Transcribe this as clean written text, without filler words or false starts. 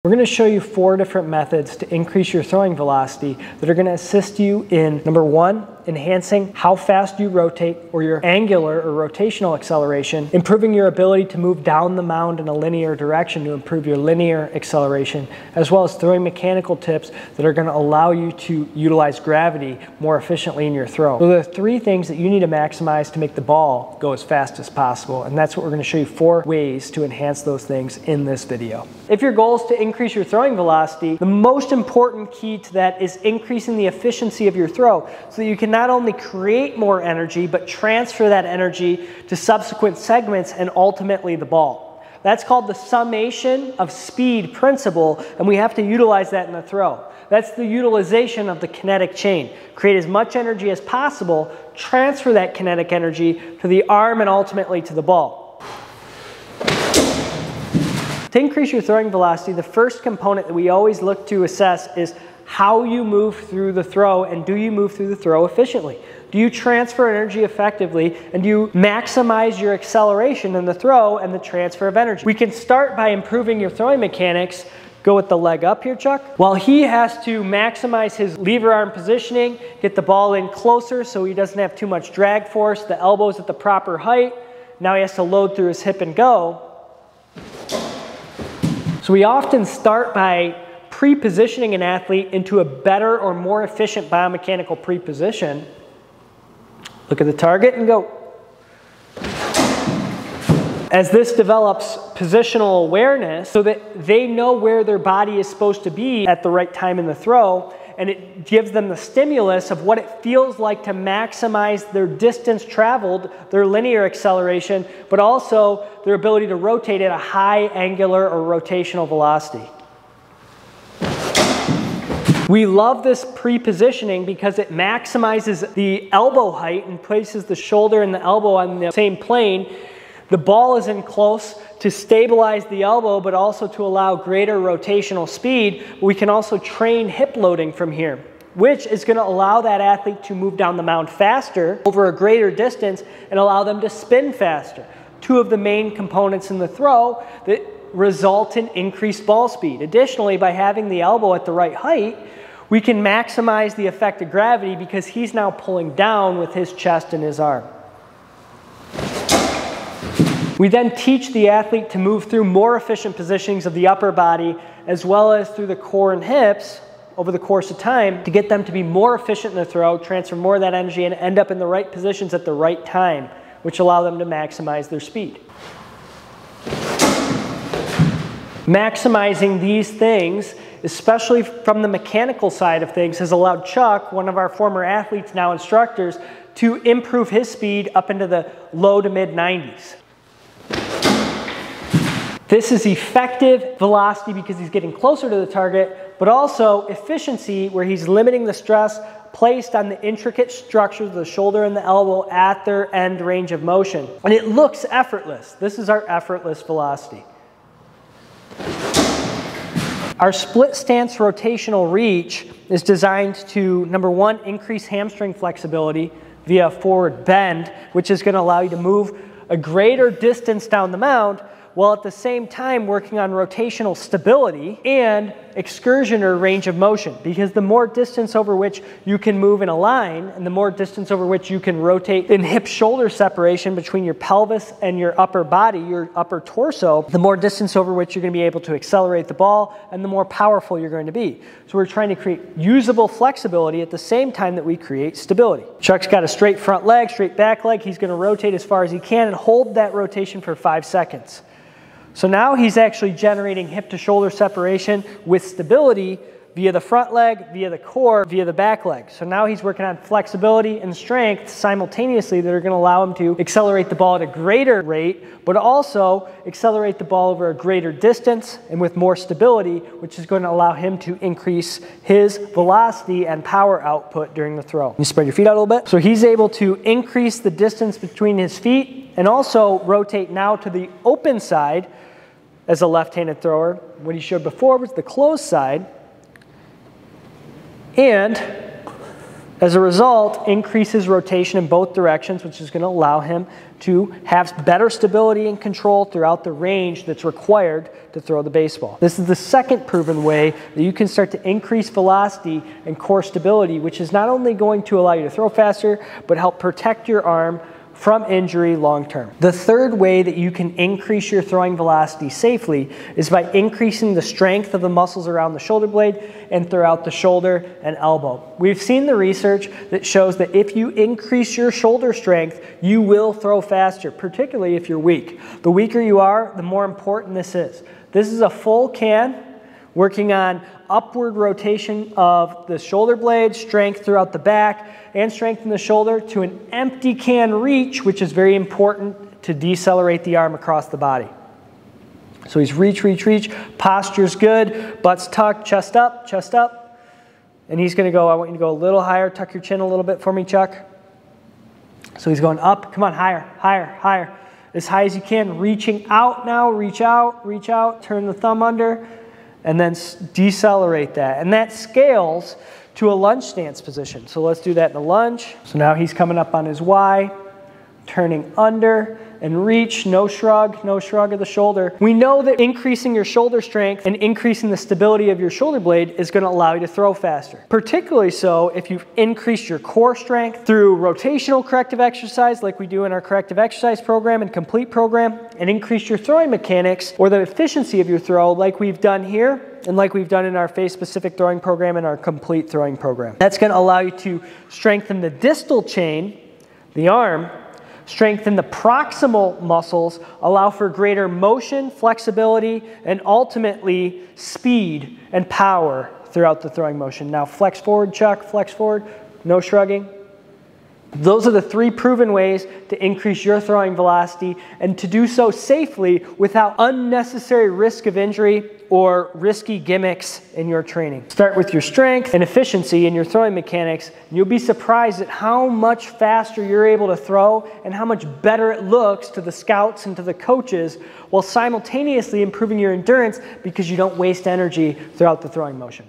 We're going to show you 4 different methods to increase your throwing velocity that are going to assist you in, number 1, enhancing how fast you rotate or your angular or rotational acceleration, improving your ability to move down the mound in a linear direction to improve your linear acceleration, as well as throwing mechanical tips that are going to allow you to utilize gravity more efficiently in your throw. So there are 3 things that you need to maximize to make the ball go as fast as possible, and that's what we're going to show you 4 ways to enhance those things in this video. If your goal is to increase your throwing velocity, the most important key to that is increasing the efficiency of your throw so that you can not only create more energy, but transfer that energy to subsequent segments and ultimately the ball. That's called the summation of speed principle, and we have to utilize that in the throw. That's the utilization of the kinetic chain. Create as much energy as possible, transfer that kinetic energy to the arm and ultimately to the ball. To increase your throwing velocity, the first component that we always look to assess is how you move through the throw, and do you move through the throw efficiently? Do you transfer energy effectively, and do you maximize your acceleration in the throw and the transfer of energy? We can start by improving your throwing mechanics. Go with the leg up here, Chuck. While he has to maximize his lever arm positioning, get the ball in closer so he doesn't have too much drag force, the elbow's at the proper height. Now he has to load through his hip and go. So we often start by pre-positioning an athlete into a better or more efficient biomechanical pre-position. Look at the target and go. As this develops positional awareness so that they know where their body is supposed to be at the right time in the throw, and it gives them the stimulus of what it feels like to maximize their distance traveled, their linear acceleration, but also their ability to rotate at a high angular or rotational velocity. We love this pre-positioning because it maximizes the elbow height and places the shoulder and the elbow on the same plane. The ball is in close to stabilize the elbow, but also to allow greater rotational speed. We can also train hip loading from here, which is going to allow that athlete to move down the mound faster over a greater distance and allow them to spin faster. 2 of the main components in the throw that result in increased ball speed. Additionally, by having the elbow at the right height, we can maximize the effect of gravity because he's now pulling down with his chest and his arm. We then teach the athlete to move through more efficient positionings of the upper body as well as through the core and hips over the course of time to get them to be more efficient in the throw, transfer more of that energy, and end up in the right positions at the right time, which allow them to maximize their speed. Maximizing these things, especially from the mechanical side of things, has allowed Chuck, one of our former athletes, now instructors, to improve his speed up into the low to mid 90s. This is effective velocity because he's getting closer to the target, but also efficiency where he's limiting the stress placed on the intricate structures of the shoulder and the elbow at their end range of motion. And it looks effortless. This is our effortless velocity. Our split stance rotational reach is designed to, number 1, increase hamstring flexibility via forward bend, which is going to allow you to move a greater distance down the mound, while at the same time working on rotational stability and excursion or range of motion. Because the more distance over which you can move in a line and the more distance over which you can rotate in hip-shoulder separation between your pelvis and your upper body, your upper torso, the more distance over which you're going to be able to accelerate the ball and the more powerful you're going to be. So we're trying to create usable flexibility at the same time that we create stability. Chuck's got a straight front leg, straight back leg. He's going to rotate as far as he can and hold that rotation for 5 seconds. So now he's actually generating hip to shoulder separation with stability via the front leg, via the core, via the back leg. So now he's working on flexibility and strength simultaneously that are going to allow him to accelerate the ball at a greater rate, but also accelerate the ball over a greater distance and with more stability, which is going to allow him to increase his velocity and power output during the throw. You spread your feet out a little bit. So he's able to increase the distance between his feet and also rotate now to the open side as a left-handed thrower. What he showed before was the closed side. And As a result, increases rotation in both directions, which is going to allow him to have better stability and control throughout the range that's required to throw the baseball. This is the second proven way that you can start to increase velocity and core stability, which is not only going to allow you to throw faster, but help protect your arm from injury long term. The third way that you can increase your throwing velocity safely is by increasing the strength of the muscles around the shoulder blade and throughout the shoulder and elbow. We've seen the research that shows that if you increase your shoulder strength, you will throw faster, particularly if you're weak. The weaker you are, the more important this is. This is a full can working on upward rotation of the shoulder blade, strength throughout the back, and strength in the shoulder to an empty can reach, which is very important to decelerate the arm across the body. So he's reach, reach, reach. Posture's good. Butt's tucked, chest up. And he's going to go, I want you to go a little higher. Tuck your chin a little bit for me, Chuck. So he's going up. Come on, higher, higher, higher. As high as you can. Reaching out now. Reach out, reach out. Turn the thumb under. And then decelerate that. And that scales to a lunge stance position. So let's do that in a lunge. So now he's coming up on his Y, turning under and reach, no shrug of the shoulder. We know that increasing your shoulder strength and increasing the stability of your shoulder blade is going to allow you to throw faster. Particularly so if you've increased your core strength through rotational corrective exercise like we do in our corrective exercise program and complete program, and increase your throwing mechanics or the efficiency of your throw like we've done here and like we've done in our phase-specific throwing program and our complete throwing program. That's going to allow you to strengthen the distal chain, the arm, strengthen the proximal muscles, allow for greater motion, flexibility, and ultimately speed and power throughout the throwing motion. Now flex forward, Chuck, flex forward, no shrugging. Those are the three proven ways to increase your throwing velocity and to do so safely without unnecessary risk of injury or risky gimmicks in your training. Start with your strength and efficiency in your throwing mechanics, and you'll be surprised at how much faster you're able to throw and how much better it looks to the scouts and to the coaches, while simultaneously improving your endurance because you don't waste energy throughout the throwing motion.